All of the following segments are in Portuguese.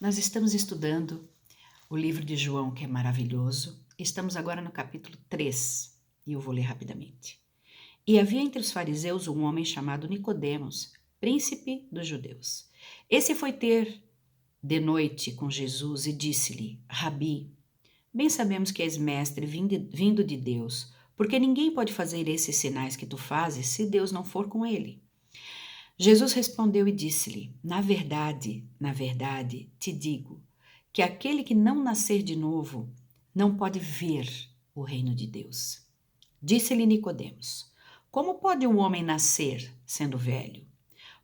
Nós estamos estudando o livro de João, que é maravilhoso. Estamos agora no capítulo 3 e eu vou ler rapidamente. E havia entre os fariseus um homem chamado Nicodemos, príncipe dos judeus. Esse foi ter de noite com Jesus e disse-lhe: Rabi, bem sabemos que és mestre vindo de Deus, porque ninguém pode fazer esses sinais que tu fazes se Deus não for com ele. Jesus respondeu e disse-lhe: na verdade, te digo, que aquele que não nascer de novo não pode ver o reino de Deus. Disse-lhe Nicodemos: como pode um homem nascer sendo velho?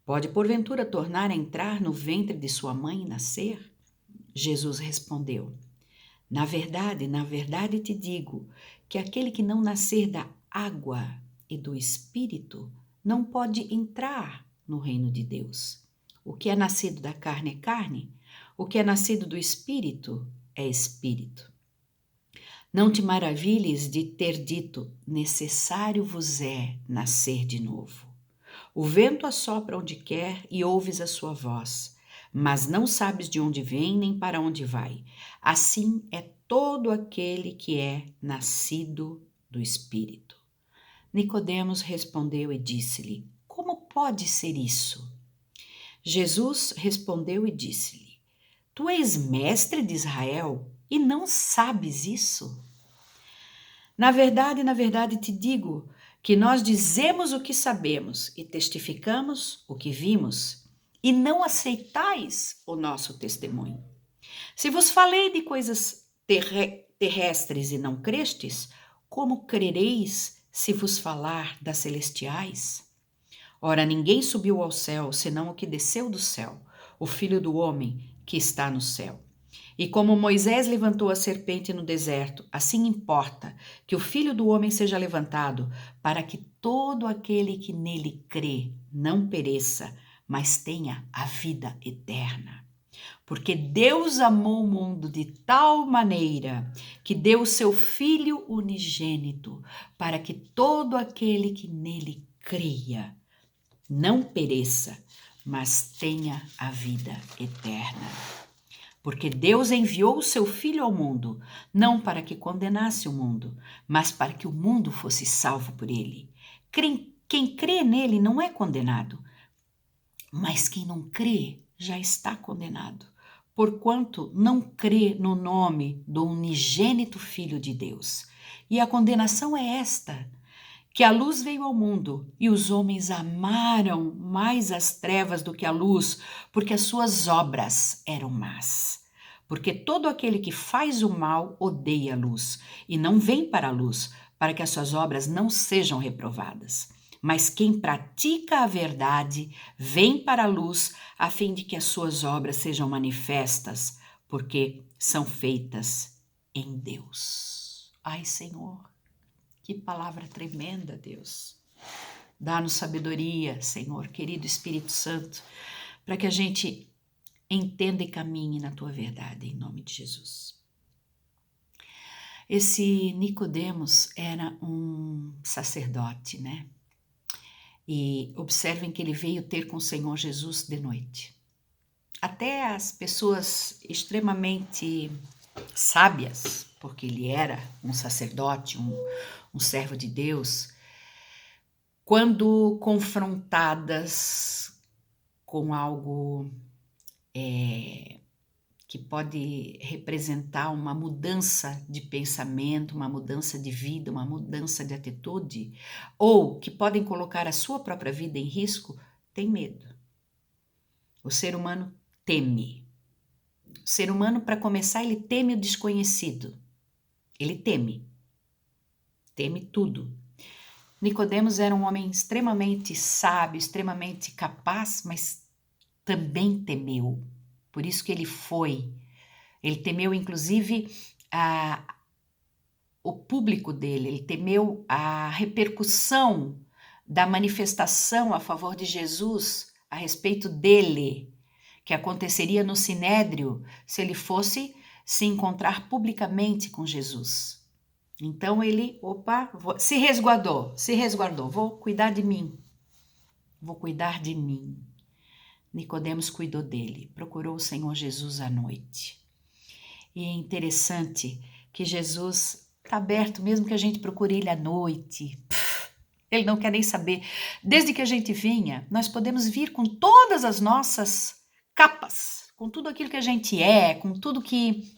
Pode porventura tornar a entrar no ventre de sua mãe e nascer? Jesus respondeu: na verdade te digo, que aquele que não nascer da água e do Espírito não pode entrar no reino de Deus. O que é nascido da carne é carne, o que é nascido do Espírito é Espírito. Não te maravilhes de ter dito, necessário vos é nascer de novo. O vento assopra onde quer e ouves a sua voz, mas não sabes de onde vem nem para onde vai. Assim é todo aquele que é nascido do Espírito. Nicodemos respondeu e disse-lhe: como pode ser isso? Jesus respondeu e disse-lhe: tu és mestre de Israel e não sabes isso? Na verdade te digo que nós dizemos o que sabemos e testificamos o que vimos, e não aceitais o nosso testemunho. Se vos falei de coisas terrestres e não crestes, como crereis se vos falar das celestiais? Ora, ninguém subiu ao céu, senão o que desceu do céu, o Filho do homem que está no céu. E como Moisés levantou a serpente no deserto, assim importa que o Filho do homem seja levantado, para que todo aquele que nele crê não pereça, mas tenha a vida eterna. Porque Deus amou o mundo de tal maneira que deu o seu Filho unigênito, para que todo aquele que nele creia não pereça, mas tenha a vida eterna. Porque Deus enviou o seu Filho ao mundo, não para que condenasse o mundo, mas para que o mundo fosse salvo por ele. Quem crê nele não é condenado, mas quem não crê já está condenado, porquanto não crê no nome do unigênito Filho de Deus. E a condenação é esta: que a luz veio ao mundo e os homens amaram mais as trevas do que a luz, porque as suas obras eram más. Porque todo aquele que faz o mal odeia a luz e não vem para a luz, para que as suas obras não sejam reprovadas. Mas quem pratica a verdade vem para a luz, a fim de que as suas obras sejam manifestas, porque são feitas em Deus. Ai, Senhor, que palavra tremenda, Deus. Dá-nos sabedoria, Senhor, querido Espírito Santo, para que a gente entenda e caminhe na Tua verdade, em nome de Jesus. Esse Nicodemos era um sacerdote, né? E observem que ele veio ter com o Senhor Jesus de noite. Até as pessoas extremamente sábias, porque ele era um sacerdote, um servo de Deus, quando confrontadas com algo que pode representar uma mudança de pensamento, uma mudança de vida, uma mudança de atitude, ou que podem colocar a sua própria vida em risco, tem medo. O ser humano teme. O ser humano, para começar, ele teme o desconhecido. Ele teme tudo. Nicodemos era um homem extremamente sábio, extremamente capaz, mas também temeu. Por isso que ele foi. Ele temeu, inclusive, o público dele, ele temeu a repercussão da manifestação a favor de Jesus a respeito dele, que aconteceria no Sinédrio se ele fosse se encontrar publicamente com Jesus. Então ele, se resguardou, vou cuidar de mim. Nicodemos cuidou dele, procurou o Senhor Jesus à noite. E é interessante que Jesus está aberto, mesmo que a gente procure ele à noite. Ele não quer nem saber. Desde que a gente vinha, nós podemos vir com todas as nossas capas, com tudo aquilo que a gente é, com tudo que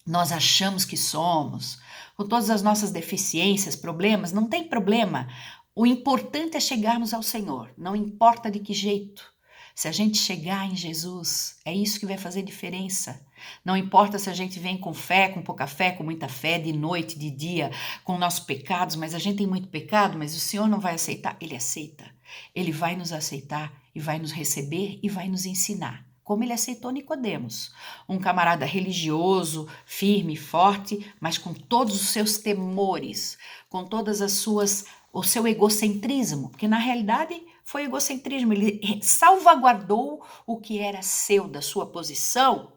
nós achamos que somos, com todas as nossas deficiências, problemas, não tem problema. O importante é chegarmos ao Senhor, não importa de que jeito. Se a gente chegar em Jesus, é isso que vai fazer diferença. Não importa se a gente vem com fé, com pouca fé, com muita fé, de noite, de dia, com nossos pecados, mas a gente tem muito pecado, mas o Senhor não vai aceitar. Ele aceita. Ele vai nos aceitar e vai nos receber e vai nos ensinar. Como ele aceitou Nicodemos, um camarada religioso, firme, forte, mas com todos os seus temores, com todas as suas, o seu egocentrismo, porque na realidade foi egocentrismo, ele salvaguardou o que era seu, da sua posição.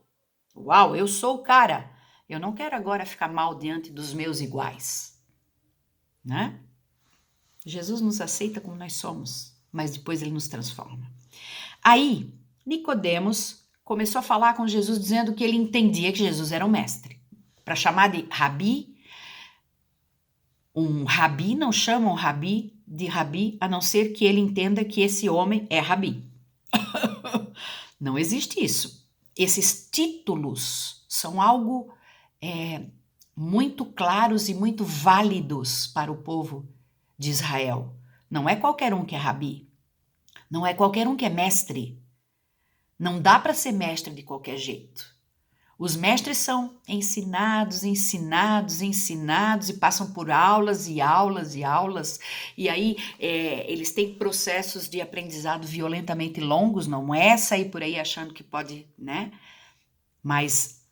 Uau, eu sou o cara, eu não quero agora ficar mal diante dos meus iguais, né? Jesus nos aceita como nós somos, mas depois ele nos transforma. Aí, Nicodemos começou a falar com Jesus dizendo que ele entendia que Jesus era um mestre. Para chamar de rabi, um rabi não chama um rabi de rabi, a não ser que ele entenda que esse homem é rabi. Não existe isso. Esses títulos são algo muito claros e muito válidos para o povo de Israel. Não é qualquer um que é rabi. Não é qualquer um que é mestre. Não dá para ser mestre de qualquer jeito. Os mestres são ensinados e passam por aulas e aulas e aulas. E aí eles têm processos de aprendizado violentamente longos, não é sair por aí achando que pode, né? Mas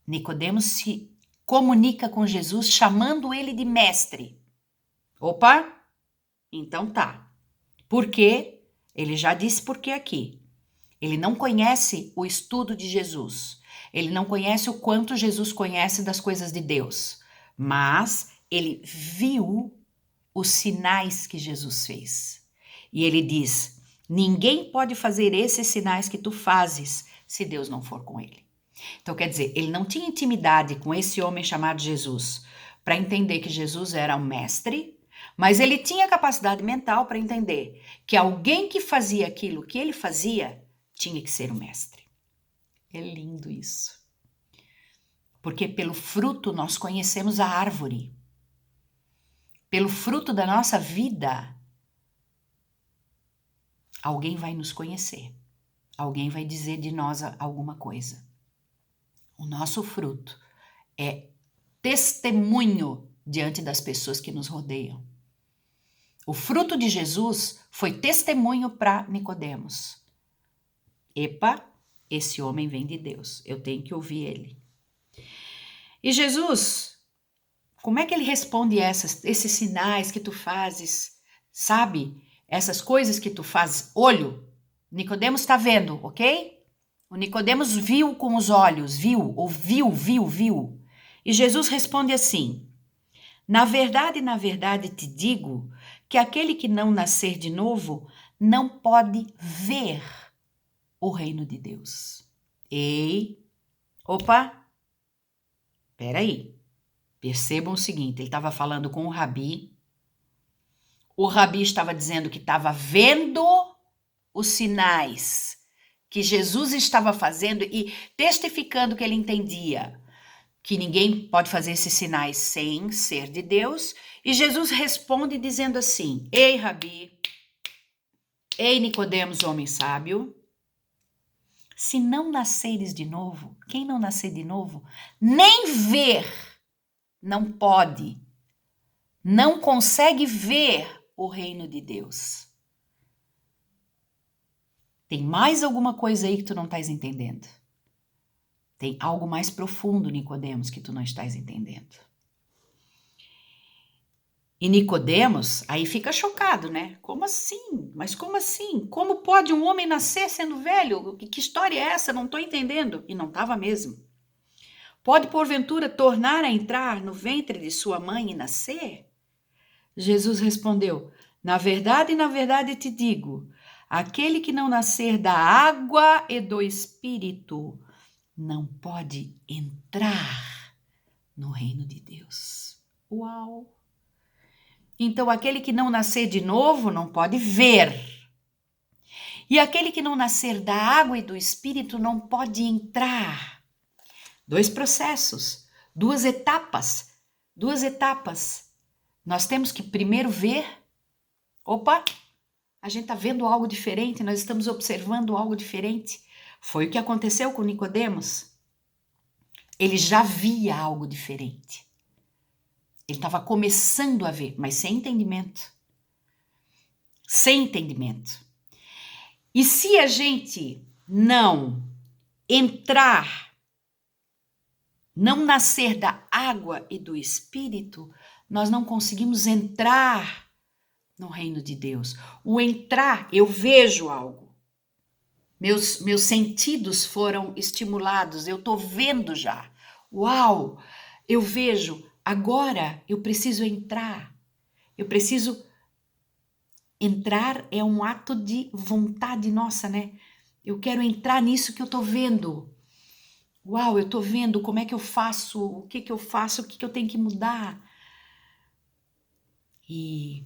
Nicodemos se comunica com Jesus chamando ele de mestre. Opa, então tá. Por quê? Ele já disse por que aqui. Ele não conhece o estudo de Jesus. Ele não conhece o quanto Jesus conhece das coisas de Deus. Mas ele viu os sinais que Jesus fez. E ele diz: ninguém pode fazer esses sinais que tu fazes se Deus não for com ele. Então, quer dizer, ele não tinha intimidade com esse homem chamado Jesus para entender que Jesus era um mestre, mas ele tinha capacidade mental para entender que alguém que fazia aquilo que ele fazia tinha que ser o mestre. É lindo isso. Porque pelo fruto nós conhecemos a árvore. Pelo fruto da nossa vida, alguém vai nos conhecer. Alguém vai dizer de nós alguma coisa. O nosso fruto é testemunho diante das pessoas que nos rodeiam. O fruto de Jesus foi testemunho para Nicodemos. Epa, esse homem vem de Deus, eu tenho que ouvir ele. E Jesus, como é que ele responde esses sinais que tu fazes, sabe? Essas coisas que tu fazes, olho, Nicodemos está vendo, ok? O Nicodemos viu com os olhos, ouviu. E Jesus responde assim: na verdade te digo que aquele que não nascer de novo não pode ver o reino de Deus. Peraí. Percebam o seguinte, ele estava falando com o rabi estava dizendo que estava vendo os sinais que Jesus estava fazendo e testificando que ele entendia que ninguém pode fazer esses sinais sem ser de Deus. E Jesus responde dizendo assim: ei, rabi, ei, Nicodemos, homem sábio, se não nasceres de novo, quem não nascer de novo, nem ver, não pode, não consegue ver o reino de Deus. Tem mais alguma coisa aí que tu não estás entendendo. Tem algo mais profundo, Nicodemos, que tu não estás entendendo. E Nicodemos aí fica chocado, né? Como assim? Mas como assim? Como pode um homem nascer sendo velho? Que história é essa? Não estou entendendo. E não estava mesmo. Pode, porventura, tornar a entrar no ventre de sua mãe e nascer? Jesus respondeu: na verdade te digo, Aquele que não nascer da água e do Espírito não pode entrar no reino de Deus. Uau! Então, aquele que não nascer de novo não pode ver. E aquele que não nascer da água e do Espírito não pode entrar. 2 processos, 2 etapas. Nós temos que primeiro ver. Opa, a gente está vendo algo diferente, nós estamos observando algo diferente. Foi o que aconteceu com Nicodemos. Ele já via algo diferente. Ele estava começando a ver, mas sem entendimento. Sem entendimento. E se a gente não entrar, não nascer da água e do Espírito, nós não conseguimos entrar no reino de Deus. O entrar, eu vejo algo. Meus sentidos foram estimulados, eu estou vendo já. Uau! Eu vejo, agora eu preciso entrar. Eu preciso entrar, é um ato de vontade nossa, né? Eu quero entrar nisso que eu estou vendo. Uau, eu estou vendo como é que eu faço, o que eu faço, o que eu tenho que mudar. E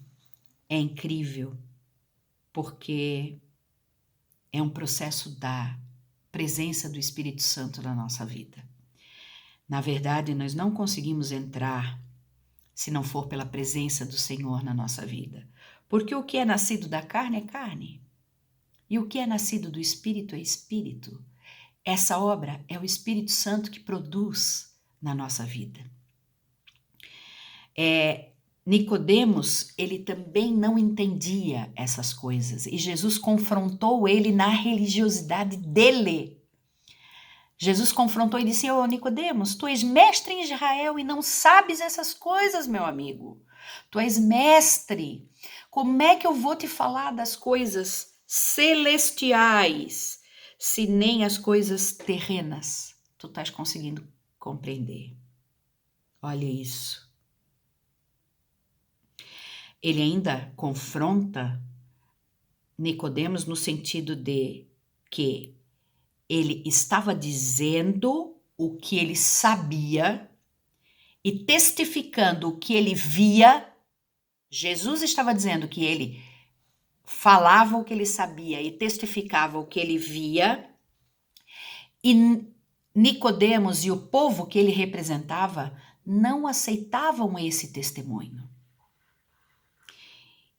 é incrível, porque é um processo da presença do Espírito Santo na nossa vida. Na verdade, nós não conseguimos entrar se não for pela presença do Senhor na nossa vida. Porque o que é nascido da carne é carne. E o que é nascido do Espírito é Espírito. Essa obra é o Espírito Santo que produz na nossa vida. Nicodemos, ele também não entendia essas coisas. E Jesus confrontou ele na religiosidade dele. Jesus confrontou e disse: "Ô Nicodemos, tu és mestre em Israel e não sabes essas coisas, meu amigo. Tu és mestre. Como é que eu vou te falar das coisas celestiais se nem as coisas terrenas tu estás conseguindo compreender?" Olha isso. Ele ainda confronta Nicodemos no sentido de que ele estava dizendo o que ele sabia e testificando o que ele via. Jesus estava dizendo que ele falava o que ele sabia e testificava o que ele via. E Nicodemos e o povo que ele representava não aceitavam esse testemunho.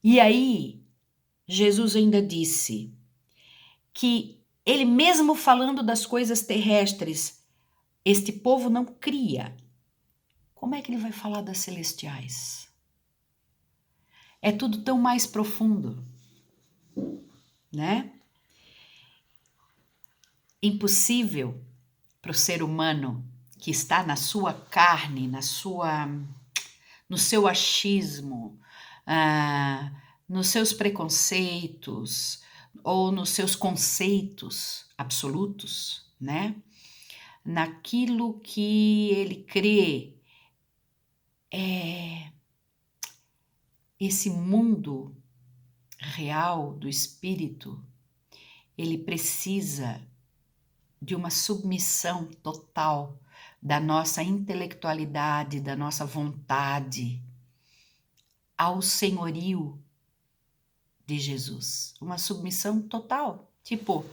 E aí, Jesus ainda disse que ele mesmo falando das coisas terrestres, este povo não cria. Como é que ele vai falar das celestiais? É tudo tão mais profundo, né? Impossível para o ser humano que está na sua carne, no seu achismo, nos seus preconceitos ou nos seus conceitos absolutos, né? Naquilo que ele crê, esse mundo real do espírito, ele precisa de uma submissão total da nossa intelectualidade, da nossa vontade ao senhorio de Jesus. Uma submissão total. Tipo,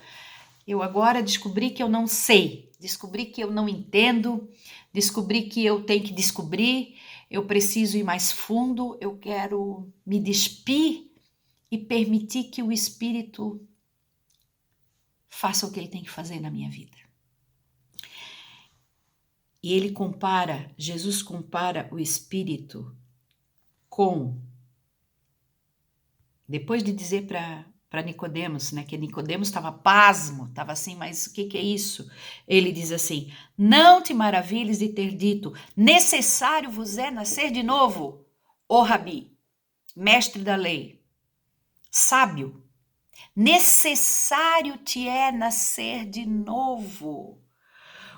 eu agora descobri que eu não sei, descobri que eu não entendo, descobri que eu tenho que descobrir, eu preciso ir mais fundo, eu quero me despir e permitir que o Espírito faça o que ele tem que fazer na minha vida. E Jesus compara o Espírito com, depois de dizer para Nicodemos, né, que Nicodemos estava pasmo, estava assim, mas o que é isso? Ele diz assim: "Não te maravilhes de ter dito, necessário vos é nascer de novo, ó Rabi, mestre da lei, sábio, necessário te é nascer de novo.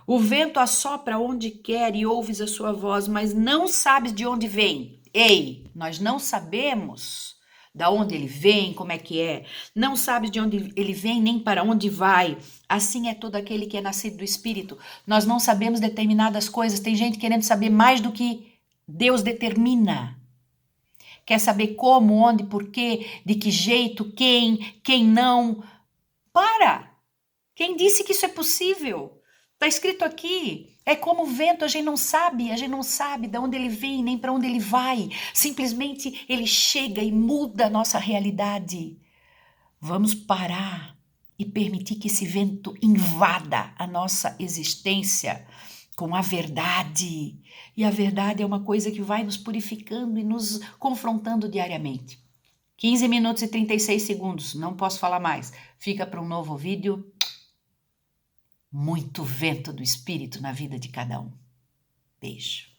O vento assopra onde quer e ouves a sua voz, mas não sabes de onde vem." Ei, nós não sabemos Da onde ele vem, como é que é. Não sabes de onde ele vem nem para onde vai. Assim é todo aquele que é nascido do Espírito. Nós não sabemos determinadas coisas. Tem gente querendo saber mais do que Deus determina. Quer saber como, onde, por quê, de que jeito, quem não. Para! Quem disse que isso é possível? Está escrito aqui. É como o vento, a gente não sabe de onde ele vem, nem para onde ele vai. Simplesmente ele chega e muda a nossa realidade. Vamos parar e permitir que esse vento invada a nossa existência com a verdade. E a verdade é uma coisa que vai nos purificando e nos confrontando diariamente. 15 minutos e 36 segundos, não posso falar mais. Fica para um novo vídeo. Muito vento do Espírito na vida de cada um. Beijo.